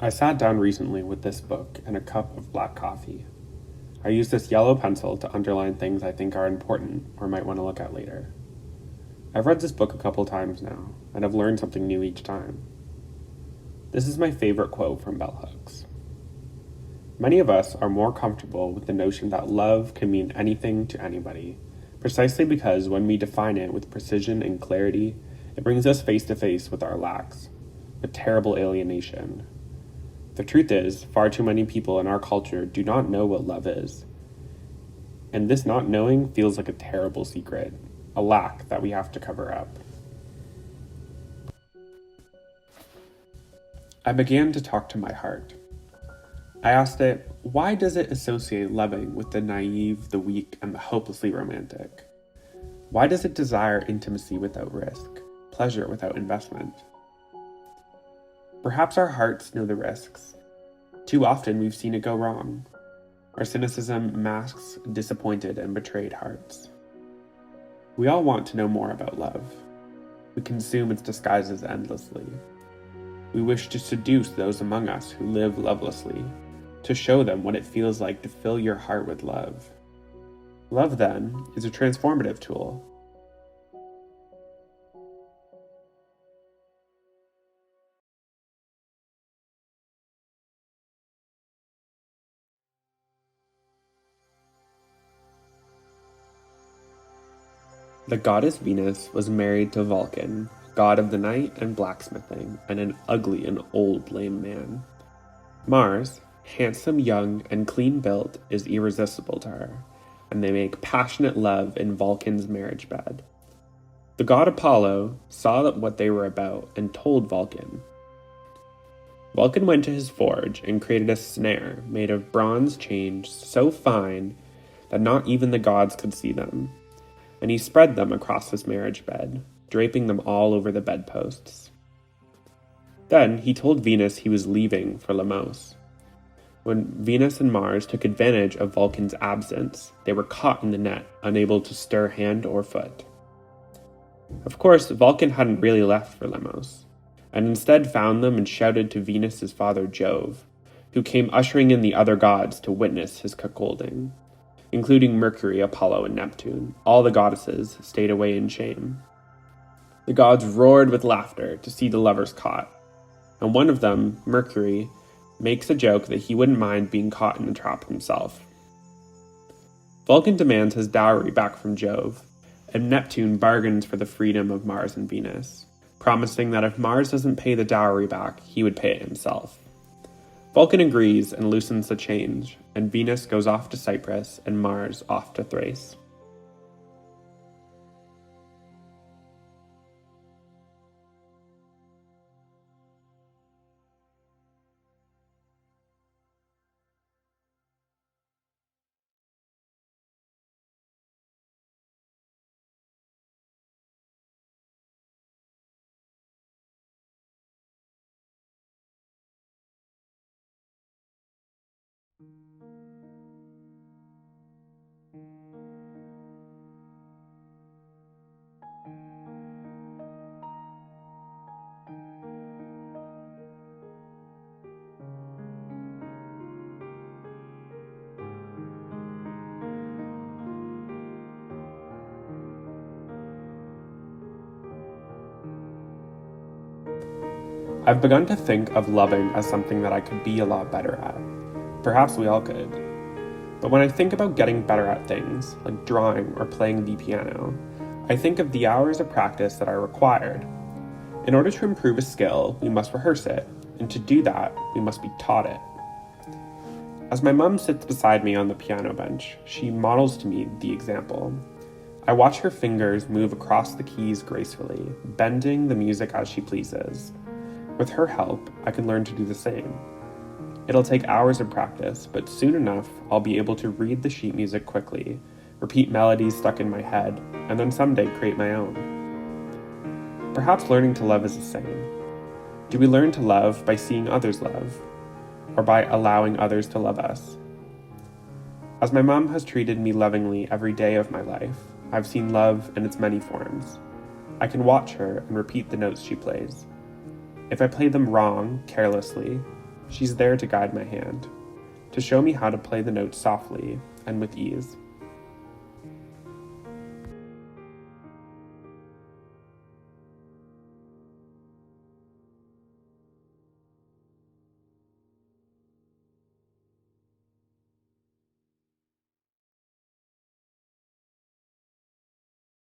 I sat down recently with this book and a cup of black coffee. I use this yellow pencil to underline things I think are important or might want to look at later. I've read this book a couple times now, and I've learned something new each time. This is my favorite quote from Bell Hooks. Many of us are more comfortable with the notion that love can mean anything to anybody, precisely because when we define it with precision and clarity, it brings us face to face with our lacks, with terrible alienation. The truth is, far too many people in our culture do not know what love is. And this not knowing feels like a terrible secret, a lack that we have to cover up. I began to talk to my heart. I asked it, why does it associate loving with the naive, the weak, and the hopelessly romantic? Why does it desire intimacy without risk, pleasure without investment? Perhaps our hearts know the risks. Too often we've seen it go wrong. Our cynicism masks disappointed and betrayed hearts. We all want to know more about love. We consume its disguises endlessly. We wish to seduce those among us who live lovelessly, to show them what it feels like to fill your heart with love. Love, then, is a transformative tool. The goddess Venus was married to Vulcan, god of the night and blacksmithing, and an ugly and old lame man. Mars, handsome, young, and clean-built, is irresistible to her, and they make passionate love in Vulcan's marriage bed. The god Apollo saw what they were about and told Vulcan. Vulcan went to his forge and created a snare made of bronze chains so fine that not even the gods could see them, and he spread them across his marriage bed, draping them all over the bedposts. Then he told Venus he was leaving for Lemos. When Venus and Mars took advantage of Vulcan's absence, they were caught in the net, unable to stir hand or foot. Of course, Vulcan hadn't really left for Lemos, and instead found them and shouted to Venus's father Jove, who came ushering in the other gods to witness his cuckolding. Including Mercury, Apollo, and Neptune, all the goddesses stayed away in shame. The gods roared with laughter to see the lovers caught, and one of them, Mercury, makes a joke that he wouldn't mind being caught in the trap himself. Vulcan demands his dowry back from Jove, and Neptune bargains for the freedom of Mars and Venus, promising that if Mars doesn't pay the dowry back, he would pay it himself. Vulcan agrees and loosens the chains, and Venus goes off to Cyprus and Mars off to Thrace. I've begun to think of loving as something that I could be a lot better at. Perhaps we all could. But when I think about getting better at things, like drawing or playing the piano, I think of the hours of practice that are required. In order to improve a skill, we must rehearse it, and to do that, we must be taught it. As my mum sits beside me on the piano bench, she models to me the example. I watch her fingers move across the keys gracefully, bending the music as she pleases. With her help, I can learn to do the same. It'll take hours of practice, but soon enough, I'll be able to read the sheet music quickly, repeat melodies stuck in my head, and then someday create my own. Perhaps learning to love is the same. Do we learn to love by seeing others love, or by allowing others to love us? As my mom has treated me lovingly every day of my life, I've seen love in its many forms. I can watch her and repeat the notes she plays. If I play them wrong, carelessly, She's there to guide my hand, to show me how to play the notes softly and with ease.